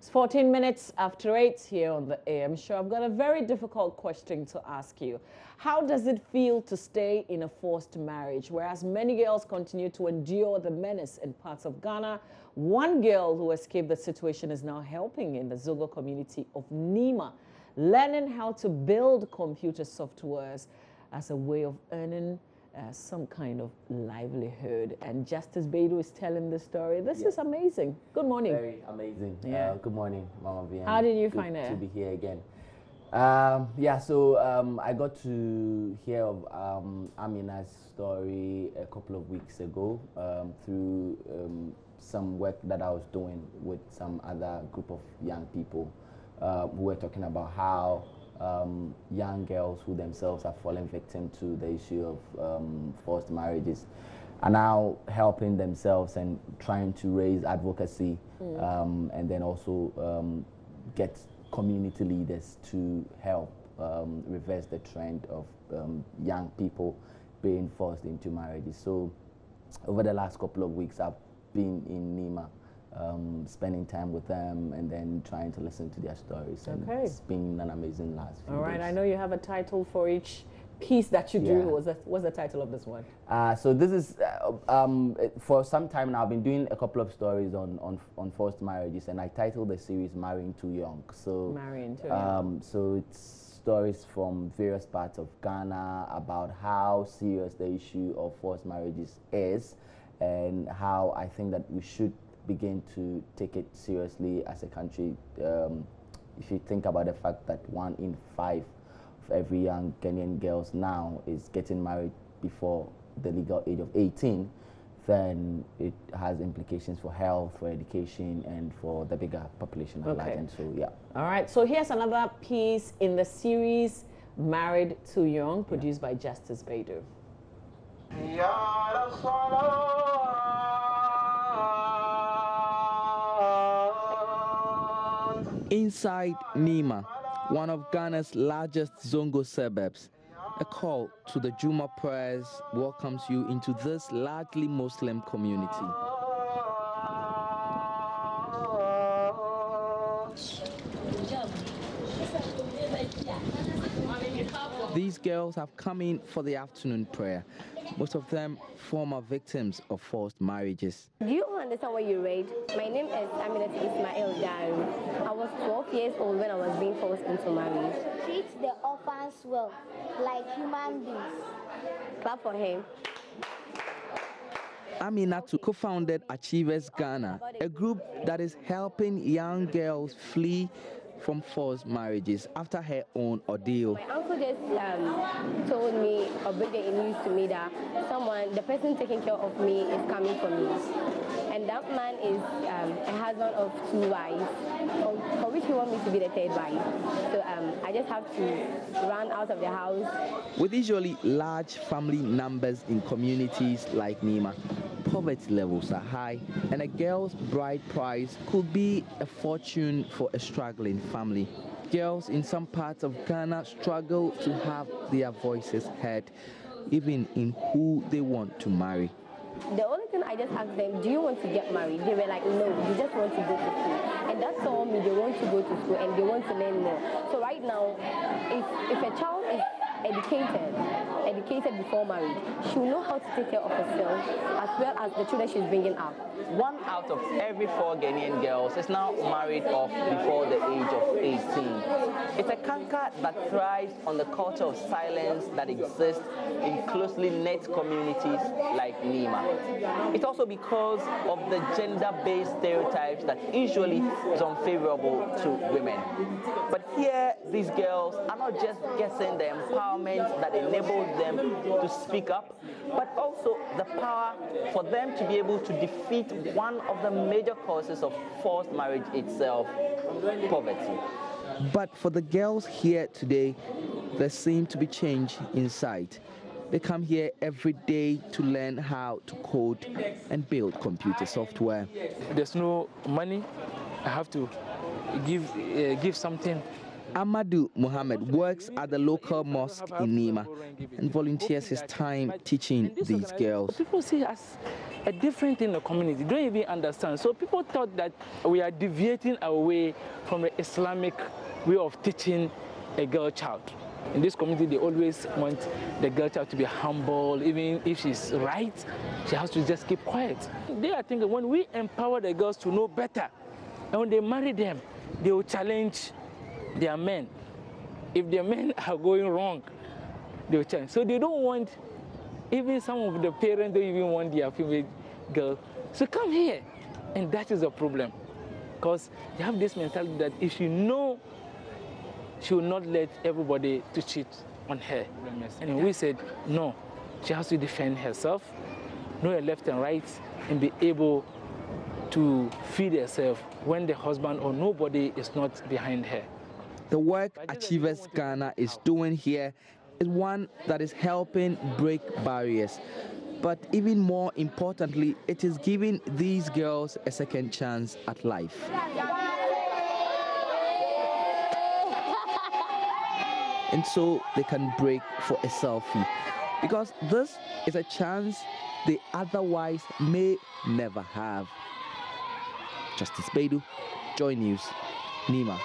It's 14 minutes after 8 here on the AM show. I've got a very difficult question to ask you. How does it feel to stay in a forced marriage? Whereas many girls continue to endure the menace in parts of Ghana, one girl who escaped the situation is now helping in the Zogo community of Nima, learning how to build computer softwares as a way of earning some kind of livelihood. And Justice Baidu is telling the story. This is amazing. Good morning. Very amazing. Yeah. Good morning, Mama V. How did you find it? To be here again. I got to hear of Amina's story a couple of weeks ago through some work that I was doing with some other group of young people who were talking about how young girls who themselves are falling victim to the issue of forced marriages are now helping themselves and trying to raise advocacy and then also get community leaders to help reverse the trend of young people being forced into marriages. So over the last couple of weeks, I've been in Nima, spending time with them and then trying to listen to their stories. And it's been an amazing last few days. I know you have a title for each piece that you do. What's the title of this one? So this is, for some time now, I've been doing a couple of stories on forced marriages, and I titled the series Marrying Too Young. So, Marrying Too Young. So it's stories from various parts of Ghana about how serious the issue of forced marriages is and how I think that we should begin to take it seriously as a country. If you think about the fact that 1 in 5 of every young Ghanaian girls now is getting married before the legal age of 18, then it has implications for health, for education, and for the bigger population at large. And so, yeah. All right. So here's another piece in the series Married Too Young, produced by Justice Baidu. Inside Nima, one of Ghana's largest Zongo suburbs, a call to the Juma prayers welcomes you into this largely Muslim community. These girls have come in for the afternoon prayer, most of them former victims of forced marriages. Do you understand what you read? My name is Aminat Ismail Daru. I was 12 years old when I was being forced into marriage. Treat the orphans well, like human beings. Clap for him. Aminatu co-founded Achievers Ghana, a group that is helping young girls flee from forced marriages after her own ordeal. My uncle just told me or broke the news to me that the person taking care of me is coming for me. And that man is a husband of 2 wives, for which he wants me to be the 3rd wife. So I just have to run out of the house. With usually large family numbers in communities like Nima, poverty levels are high, and a girl's bride price could be a fortune for a struggling family. Girls in some parts of Ghana struggle to have their voices heard, even in who they want to marry. The only thing I just asked them, do you want to get married? They were like, no, they just want to go to school. And that told me they want to go to school and they want to learn more. So right now, if a child is educated before marriage, she will know how to take care of herself as well as the children she's bringing up. 1 out of every 4 Ghanaian girls is now married off before the age of 18. It's a canker that thrives on the culture of silence that exists in closely knit communities like Nima. It's also because of the gender-based stereotypes that usually is unfavorable to women. But here, these girls are not just getting the empowerment that enables them to speak up, but also the power for them to be able to defeat one of the major causes of forced marriage itself, poverty. But for the girls here today, there seems to be change in sight. They come here every day to learn how to code and build computer software. There's no money. I have to give something. Amadou Mohammed works at the local mosque in Nima and volunteers his time teaching these girls. People see us a different thing in the community. Don't even understand. So people thought that we are deviating away from the Islamic way of teaching a girl child. In this community, they always want the girl child to be humble. Even if she's right, she has to just keep quiet. They are thinking when we empower the girls to know better, and when they marry them, they will challenge their men. If their men are going wrong, they will challenge. So they don't want, even some of the parents don't even want their female girl. So come here. And that is a problem. Because they have this mentality that if you know, she will not let everybody to cheat on her. And we said, no, she has to defend herself, know her left and right, and be able to feed herself when the husband or nobody is not behind her. The work Achievers Ghana is doing here is one that is helping break barriers. But even more importantly, it is giving these girls a second chance at life. And so they can break for a selfie, because this is a chance they otherwise may never have. Justice Baidu, Joy News, Nima.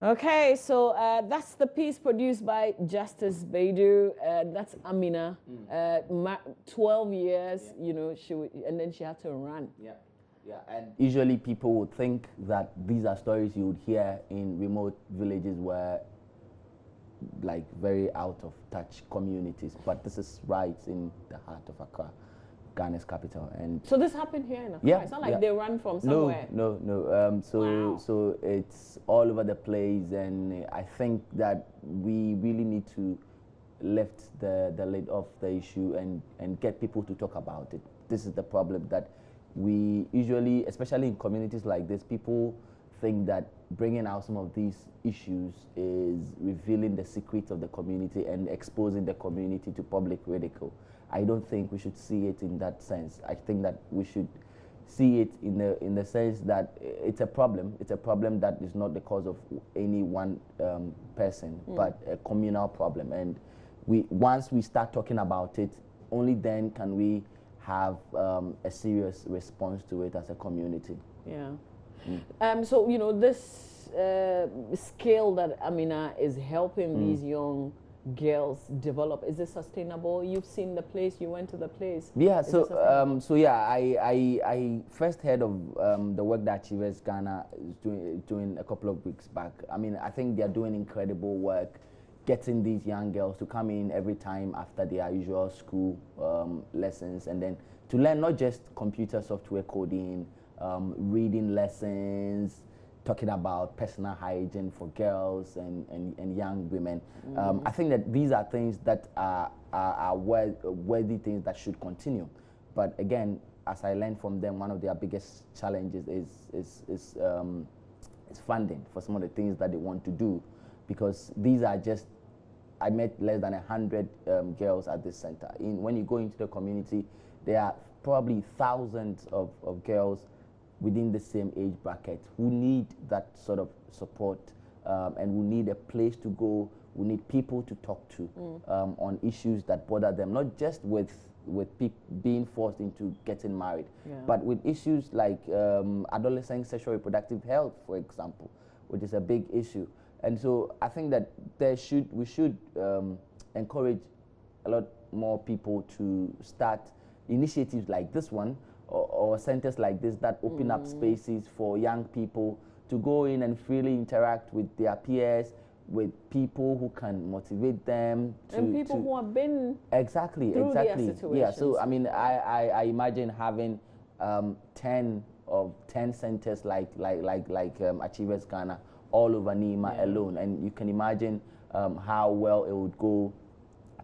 Okay, so that's the piece produced by Justice Baidu. That's Amina. 12 years, you know, and then she had to run. Yeah, and usually people would think that these are stories you would hear in remote villages where, like, very out of touch communities, but this is right in the heart of Accra, Ghana's capital. And so this happened here in Accra? Yeah, it's not like they ran from somewhere? No. Wow. So it's all over the place, and I think that we really need to lift the lid off the issue and get people to talk about it. This is the problem that we usually, especially in communities like this, people think that bringing out some of these issues is revealing the secrets of the community and exposing the community to public ridicule. I don't think we should see it in that sense. I think that we should see it in the sense that it's a problem. It's a problem that is not the cause of any one person, but a communal problem. And once we start talking about it, only then can we have a serious response to it as a community. Yeah. So, you know, this skill that Amina is helping these young girls develop, is it sustainable? You've seen the place, you went to the place. Yeah, so yeah, I first heard of the work that Achievers Ghana is doing a couple of weeks back. I mean, I think they're doing incredible work, getting these young girls to come in every time after their usual school lessons, and then to learn not just computer software coding, reading lessons, talking about personal hygiene for girls and young women. I think that these are things that are worthy things that should continue. But again, as I learned from them, one of their biggest challenges is funding for some of the things that they want to do, because these are just, I met less than 100 girls at this center. When you go into the community, there are probably thousands of girls within the same age bracket who need that sort of support, and who need a place to go, who need people to talk to on issues that bother them, not just with being forced into getting married, but with issues like adolescent sexual reproductive health, for example, which is a big issue. And so I think that we should encourage a lot more people to start initiatives like this one, or centers like this that open up spaces for young people to go in and freely interact with their peers, with people who can motivate them and people who have been exactly their situations. Yeah, so I mean, I imagine having 10 centers like Achievers Ghana all over Nima alone, and you can imagine how well it would go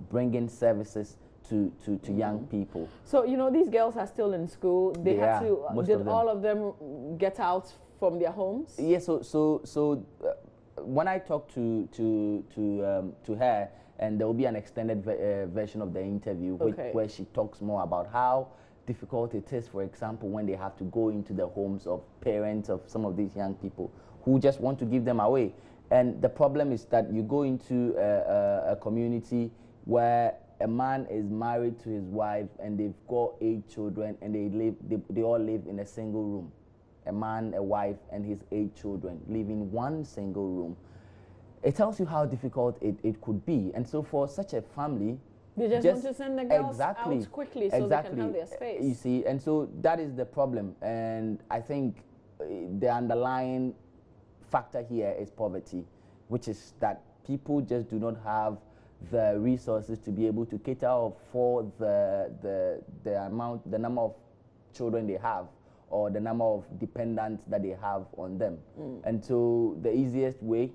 bringing services to young people. So, you know, these girls are still in school. They had to, did all of them get out from their homes? Yeah, so when I talked to her, and there will be an extended version of the interview where she talks more about how difficult it is, for example, when they have to go into the homes of parents of some of these young people who just want to give them away. And the problem is that you go into a community where a man is married to his wife and they've got 8 children and they all live in a single room. A man, a wife, and his 8 children live in one single room. It tells you how difficult it could be. And so for such a family, they just want to send the girls out quickly so they can have their space. You see, and so that is the problem. And I think the underlying factor here is poverty, which is that people just do not have the resources to be able to cater for the number of children they have, or the number of dependents that they have on them. And so the easiest way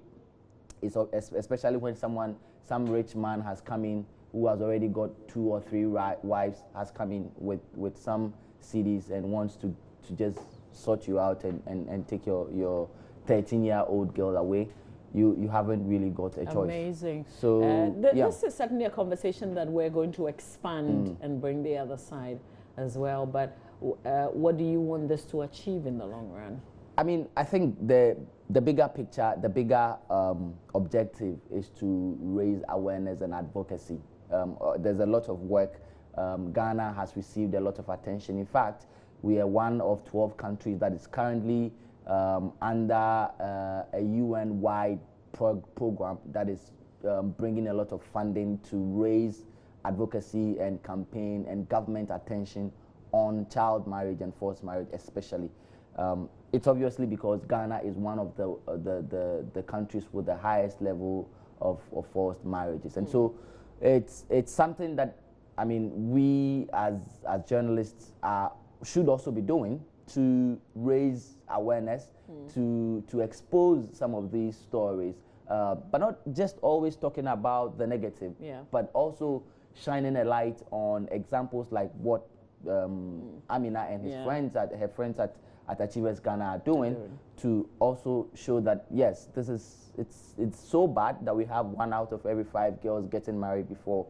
is, especially when some rich man has come in who has already got 2 or 3 wives, has come in with some CDs and wants to just sort you out and take your 13-year-old girl away. You haven't really got a choice. Amazing. So this is certainly a conversation that we're going to expand and bring the other side as well. But what do you want this to achieve in the long run? I mean, I think the bigger picture, the bigger objective is to raise awareness and advocacy. There's a lot of work. Ghana has received a lot of attention. In fact, we are one of 12 countries that is currently under a UN-wide program that is bringing a lot of funding to raise advocacy and campaign and government attention on child marriage and forced marriage especially. It's obviously because Ghana is one of the countries with the highest level of forced marriages. And so it's something that, I mean, we as journalists should also be doing to raise awareness, to expose some of these stories, but not just always talking about the negative, but also shining a light on examples like what Amina and her friends at Achievers Ghana are doing, to also show that yes, it's so bad that we have 1 out of every 5 girls getting married before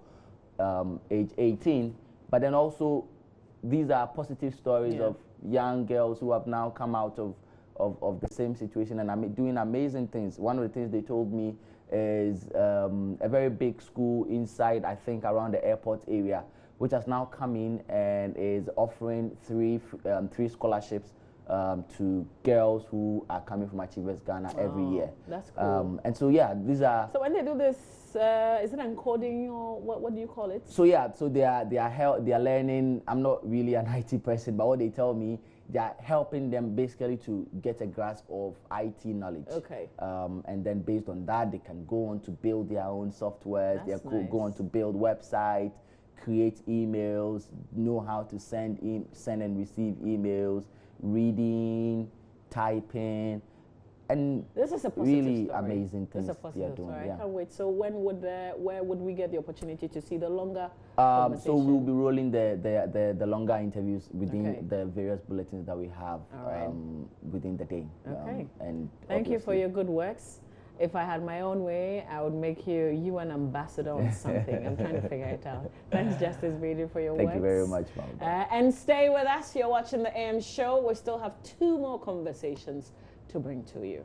age 18, but then also these are positive stories of young girls who have now come out of the same situation and doing amazing things. One of the things they told me is a very big school inside, I think, around the airport area, which has now come in and is offering 3 scholarships to girls who are coming from Achievers Ghana every year. That's cool. And so these are. So when they do this, is it encoding or what do you call it? So so they are learning. I'm not really an IT person, but what they tell me, they are helping them basically to get a grasp of IT knowledge. Okay. And then based on that, they can go on to build their own softwares. They go on to build websites, create emails, know how to send and receive emails, reading, typing, and this is a really story. Amazing things they are doing. I can't wait. So when where would we get the opportunity to see the longer so we'll be rolling the longer interviews within the various bulletins that we have within the day. Okay. And thank you for your good works. If I had my own way, I would make you an ambassador on something. I'm trying to figure it out. Thanks, Justice Beatty, for your work. Thank you very much, Mom. And stay with us. You're watching the AM show. We still have 2 more conversations to bring to you.